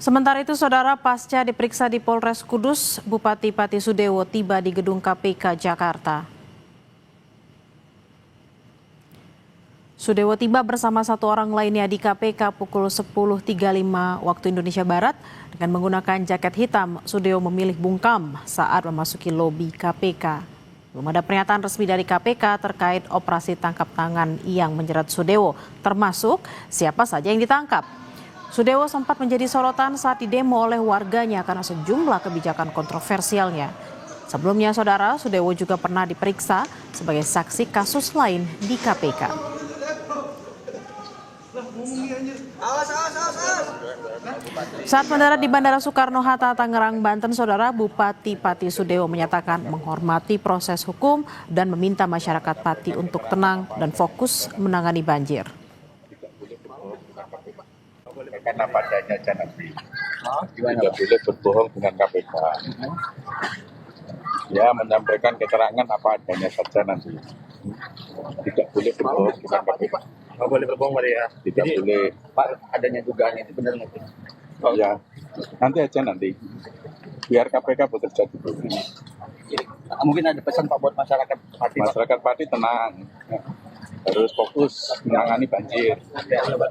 Sementara itu, Saudara, pasca diperiksa di Polres Kudus, Bupati Pati Sudewo tiba di gedung KPK Jakarta. Sudewo tiba bersama satu orang lainnya di KPK pukul 10.35 waktu Indonesia Barat. Dengan menggunakan jaket hitam, Sudewo memilih bungkam saat memasuki lobi KPK. Belum ada pernyataan resmi dari KPK terkait operasi tangkap tangan yang menjerat Sudewo, termasuk siapa saja yang ditangkap. Sudewo sempat menjadi sorotan saat didemo oleh warganya karena sejumlah kebijakan kontroversialnya. Sebelumnya, Saudara, Sudewo juga pernah diperiksa sebagai saksi kasus lain di KPK. Saat mendarat di Bandara Soekarno-Hatta, Tangerang, Banten, Saudara, Bupati Pati Sudewo menyatakan menghormati proses hukum dan meminta masyarakat Pati untuk tenang dan fokus menangani banjir. Karena padanya aja nanti tidak boleh berbohong dengan KPK. Ya, menyampaikan keterangan apa adanya saja nanti. Tidak boleh berbohong dengan KPK. Nggak boleh berbohong, Pak ya? Tidak boleh. Pak, adanya dugaan itu benar nggak? Oh ya, nanti aja nanti. Biar KPK bekerja dulu. Mungkin ada pesan Pak buat masyarakat Pati. Masyarakat Pati tenang. Harus fokus menangani banjir.